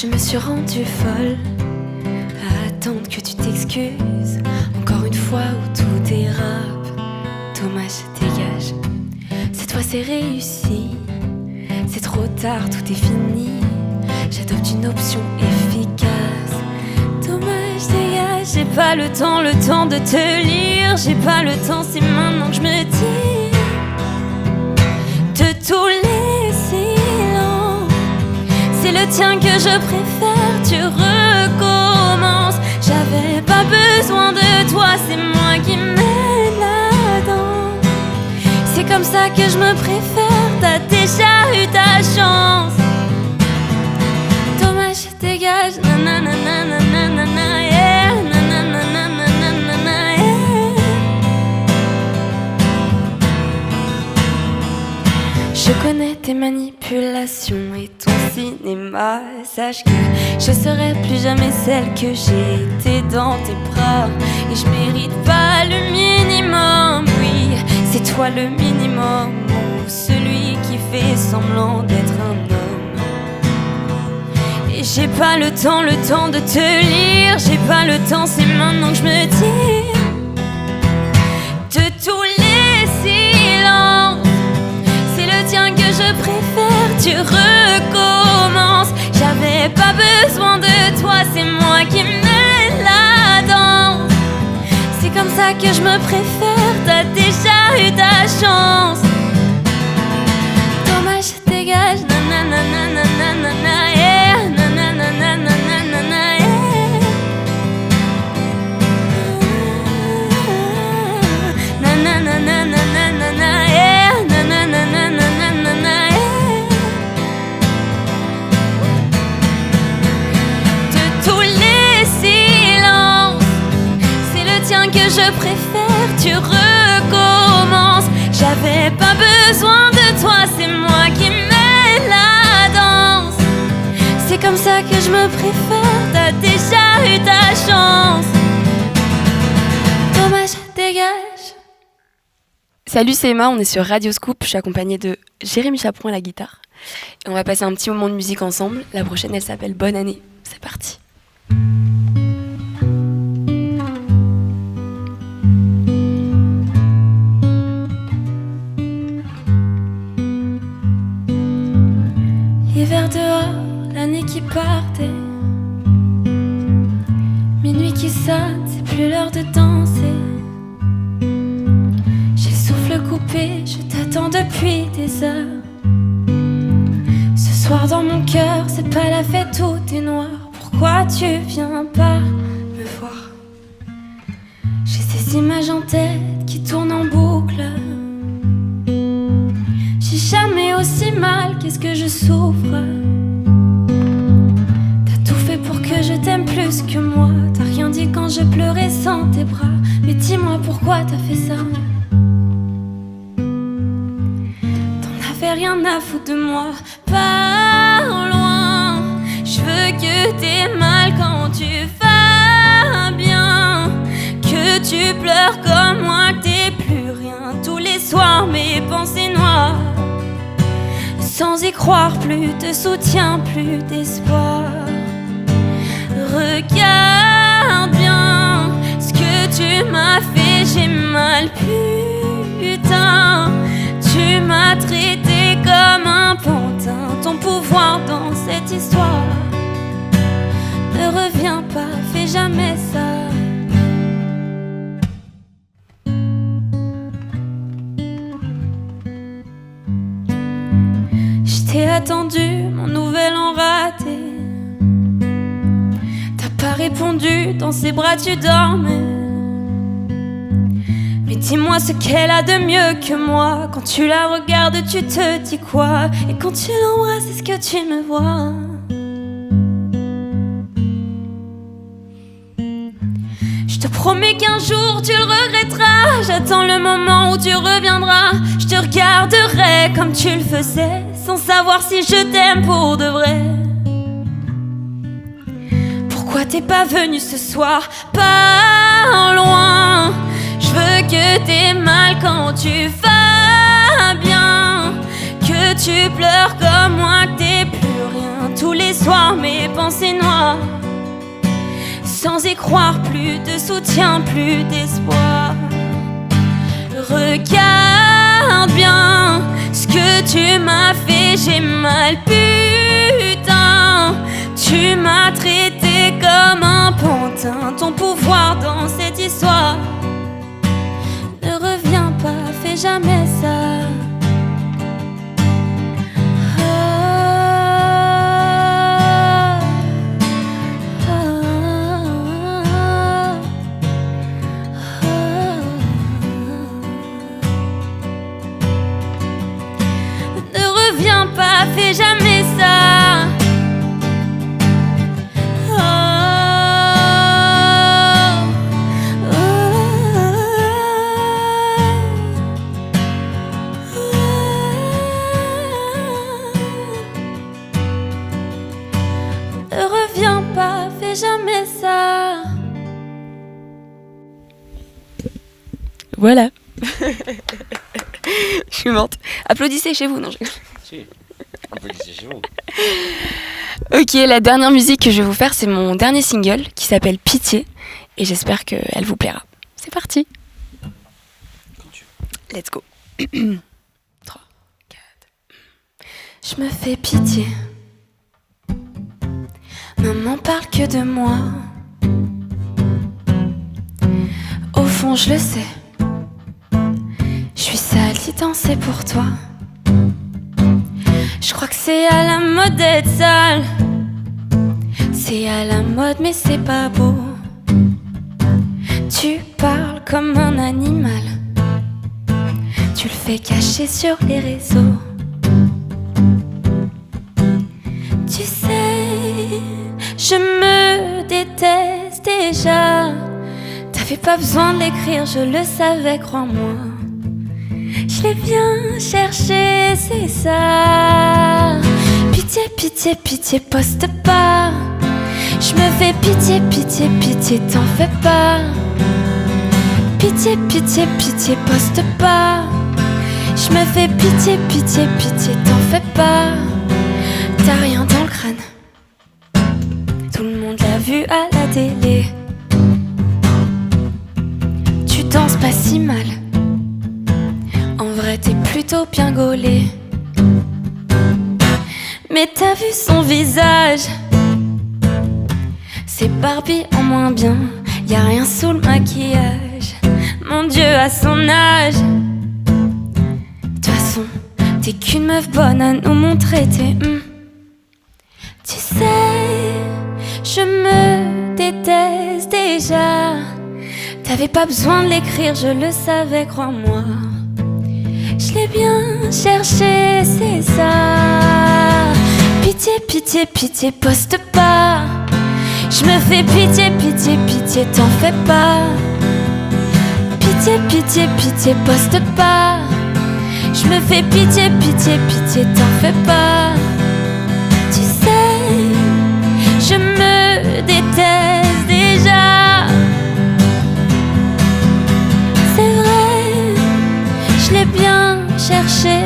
Je me suis rendue folle à attendre que tu t'excuses. Encore une fois où tout dérape. Dommage, dégage. Cette fois c'est réussi. C'est trop tard, tout est fini. J'adopte une option efficace. Dommage, dégage. J'ai pas le temps de te lire. J'ai pas le temps, c'est maintenant que je me dis de tous les silences. C'est le tien que je préfère, tu recommences. J'avais pas besoin de toi, c'est moi qui mène la danse. C'est comme ça que je me préfère, t'as déjà eu ta chance. Dommage, dégage, nanana, nanana, yeah, nanana, nanana, yeah. Je connais tes manipulations et ton cinéma. Sache que je serai plus jamais celle que j'ai été dans tes bras. Et je mérite pas le minimum, oui, c'est toi le minimum. Ou celui qui fait semblant d'être un homme. Et j'ai pas le temps de te lire. J'ai pas le temps, c'est maintenant que je me dis de tous les silences. C'est le tien que je préfère, tu recommences. J'avais pas besoin de toi, c'est moi qui mène la danse. C'est comme ça que je me préfère, t'as déjà eu ta chance. Dommage, dégage, nanana, nanana, yeah, nanana, nanana, yeah. Nanana, nanana, yeah, nanana, nanana, yeah. De tous les silences, c'est le tien que je préfère, tu recommences. J'avais pas besoin de toi, c'est moi qui mène la danse. C'est comme ça que je me préfère, t'as déjà eu ta chance. Dommage, dégage. Salut, c'est Emma, on est sur Radio Scoop, je suis accompagnée de Jérémy Chaperon à la guitare. Et on va passer un petit moment de musique ensemble. La prochaine, elle s'appelle Bonne année. C'est parti. Hiver dehors, l'année qui partait. Minuit qui sonne, c'est plus l'heure de danser. J'ai le souffle coupé, je t'attends depuis des heures. Ce soir dans mon cœur, c'est pas la fête, tout est noir. Pourquoi tu viens pas me voir? J'ai ces images en tête qui tournent en boucle. J'ai jamais aussi mal, qu'est-ce que je souffre. T'as tout fait pour que je t'aime plus que moi. T'as rien dit quand je pleurais sans tes bras. Mais dis-moi pourquoi t'as fait ça. T'en avais rien à foutre de moi. Pars loin. Je veux que t'aies mal quand tu vas bien. Que tu pleures comme moi, que t'aies plus rien. Tous les soirs mes pensées noires. Sans y croire plus, te soutiens plus d'espoir. Regarde bien ce que tu m'as fait, j'ai mal, putain. Tu m'as traité comme un pantin. Ton pouvoir dans cette histoire ne revient pas, fais jamais ça. T'ai attendu, mon nouvel an raté. T'as pas répondu, dans ses bras tu dormais. Mais dis-moi ce qu'elle a de mieux que moi. Quand tu la regardes, tu te dis quoi? Et quand tu l'embrasses, est-ce que tu me vois? Je te promets qu'un jour tu le regretteras. J'attends le moment où tu reviendras. Je te regarderai comme tu le faisais, sans savoir si je t'aime pour de vrai. Pourquoi t'es pas venu ce soir? Pars loin. Je veux que t'aies mal quand tu vas bien. Que tu pleures comme moi, que t'aies plus rien. tous les soirs mes pensées noires, sans y croire, plus de soutien, plus d'espoir. Regarde bien ce que tu m'as fait, j'ai mal, putain. Tu m'as traité comme un pantin. Ton pouvoir dans cette histoire ne revient pas, fais jamais ça. Fais jamais ça. Ne reviens pas, fais jamais ça. Voilà. Je suis morte. Applaudissez chez vous, non? Applaudissez chez vous. Ok, la dernière musique que je vais vous faire, c'est mon dernier single qui s'appelle Pitié et j'espère qu'elle vous plaira. C'est parti. Let's go. 3, 4. Je me fais pitié. Maman parle que de moi. Au fond, je le sais. Je suis sale d'y danser pour toi. Je crois que c'est à la mode d'être sale. C'est à la mode mais c'est pas beau. Tu parles comme un animal. Tu le fais cacher sur les réseaux. Tu sais, je me déteste déjà. T'avais pas besoin de l'écrire, je le savais, crois-moi. Je l'ai bien cherché, c'est ça. Pitié, pitié, pitié, poste pas. Je me fais pitié, pitié, pitié, t'en fais pas. Pitié, pitié, pitié, poste pas. Je me fais pitié, pitié, pitié, t'en fais pas. T'as rien dans le crâne. Tout le monde l'a vu à la télé. Tu danses pas si mal. En vrai t'es plutôt bien gaulé. Mais t'as vu son visage? C'est Barbie en moins bien. Y'a rien sous le maquillage. Mon Dieu, à son âge. De toute façon, t'es qu'une meuf bonne à nous montrer tes Tu sais, je me déteste déjà. T'avais pas besoin de l'écrire, je le savais, crois-moi. Je l'ai bien cherché, c'est ça. Pitié, pitié, pitié, poste pas. Je me fais pitié, pitié, pitié, t'en fais pas. Pitié, pitié, pitié, poste pas. Je me fais pitié, pitié, pitié, t'en fais pas. Tu sais, je me déteste déjà. C'est vrai, je l'ai bien cherché.